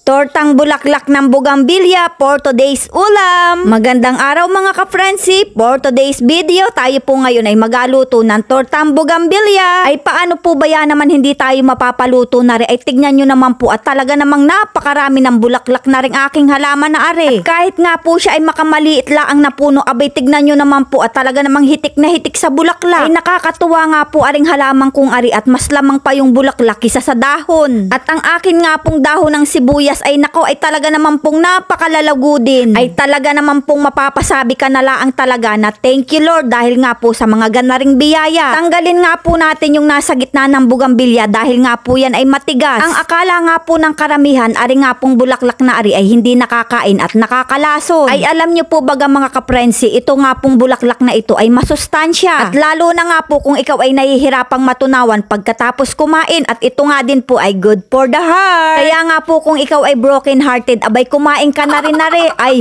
Tortang bulaklak ng bugambilya for today's ulam. Magandang araw mga ka-friendship. For today's video, tayo po ngayon ay magaluto ng tortang bugambilya. Ay paano po ba yan naman hindi tayo mapapaluto na rin? Ay tignan nyo naman po at talaga namang napakarami ng bulaklak na rin aking halaman na are. At kahit nga po siya ay makamaliit laang na puno, abay tignan nyo naman po at talaga namang hitik na hitik sa bulaklak. Ay nakakatuwa nga po aring halaman kong ari at mas lamang pa yung bulaklak kisa sa dahon. At ang akin nga pong dahon ng sibuyas ay nako ay talaga naman pong napakalalago din. Ay talaga naman pong mapapasabi ka na laang talaga na thank you Lord dahil nga po sa mga ganaring biyaya. Tanggalin nga po natin yung nasa gitna ng bugambilya dahil nga po yan ay matigas. Ang akala nga po ng karamihan ari nga pong bulaklak na ari ay hindi nakakain at nakakalason. Ay alam nyo po baga mga kaprensi, ito nga pong bulaklak na ito ay masustansya. At lalo na nga po kung ikaw ay nahihirapang matunawan pagkatapos kumain at ito nga din po ay good for the heart. Kaya nga po kung ikaw ay broken hearted, abay kumain ka na rin ay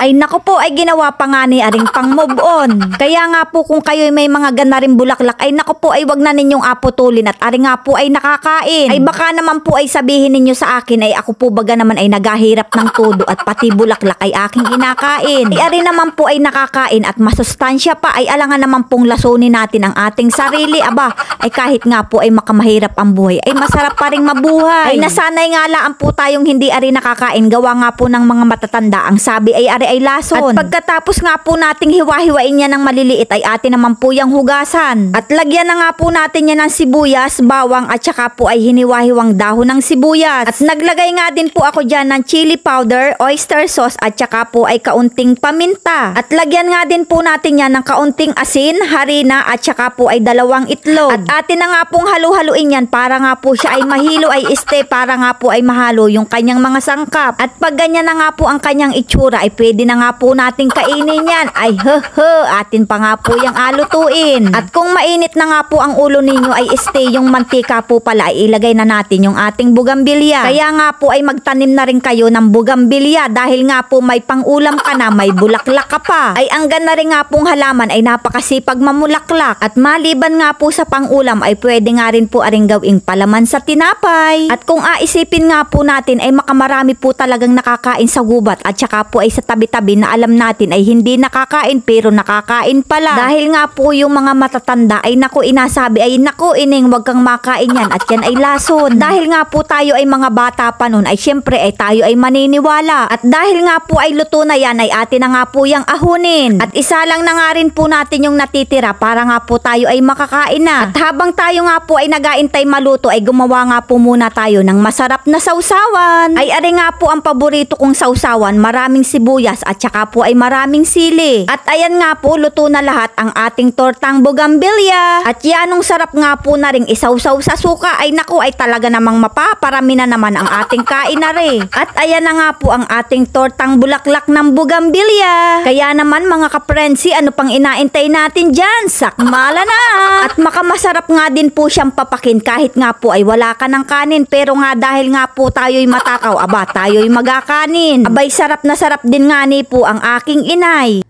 ay nako po ay ginawa pa nga ni aring pang move on. Kaya nga po kung kayo may mga ganaring bulaklak ay nako po ay wag na ninyong aputulin at ari nga po ay nakakain. Ay baka naman po ay sabihin ninyo sa akin ay ako po baga naman ay naghahirap ng todo at pati bulaklak ay aking kinakain. Ay ari naman po ay nakakain at masustansya pa ay alangan naman pong lasunin natin ang ating sarili. Aba ay kahit nga po ay makamahirap ang buhay ay masarap pa rin mabuhay. Ay nasanay nga laan po tayong hindi ari nakakain, gawa nga po ng mga matatanda ang sabi ay ari ay lason. At pagkatapos nga po nating hiwa-hiwain niya ng maliliit ay atin naman po yung hugasan. At lagyan na nga po natin yan ng sibuyas, bawang at saka po ay hiniwa-hiwang dahon ng sibuyas. At naglagay nga din po ako dyan ng chili powder, oyster sauce at saka po ay kaunting paminta. At lagyan nga din po natin yan ng kaunting asin, harina at saka po ay 2 itlog. At atin na nga pong halu-haluin yan para nga po siya ay mahilo ay para nga po ay mahalo yung kanyang mga sangkap. At pag ganyan na nga po ang kanyang itsura ay pwede na nga po nating kainin yan. Ay atin pa nga po yung alutuin. At kung mainit na nga po ang ulo ninyo ay yung mantika po pala ay ilagay na natin yung ating bugambilya. Kaya nga po ay magtanim na rin kayo ng bugambilya dahil nga po may pangulam ka na, may bulaklak ka pa. Ay ang ganda rin nga pong halaman ay napakasipag mamulaklak. At maliban nga po sa pangulam ay pwede nga rin po aring gawing palaman sa tinapay. At kung aisipin nga po natin ay makamarami po talagang nakakain sa gubat at saka po ay sa tabi-tabi na alam natin ay hindi nakakain pero nakakain pala. Dahil nga po yung mga matatanda ay naku inasabi ay naku ining wag kang makain yan at yan ay lason. Dahil nga po tayo ay mga bata pa nun ay syempre ay tayo ay maniniwala. At dahil nga po ay luto na yan ay atin na nga po yung ahunin. At isa lang na nga rin po natin yung natitira para nga po tayo ay makakain na. At habang tayo nga po ay nagaintay maluto ay gumawa nga po muna tayo ng masarap na sausawan. Ay ari nga po ang paborito kong sausawan, maraming sibuyas at saka po ay maraming sili. At ayan nga po, luto na lahat ang ating tortang bugambilya. At yanong sarap nga po na ring isawsaw sa suka ay naku ay talaga namang mapaparami na naman ang ating kainare. At ayan na nga po ang ating tortang bulaklak ng bugambilya. Kaya naman mga kaprensi, ano pang inaintay natin dyan? Sakmala na! At makamasarap nga din po siyang papakin kahit nga po ay wala ka ng kanin pero nga dahil nga po tayo'y matakaw, aba tayo'y magakanin. Abay sarap na sarap din nga ni po ang aking inay.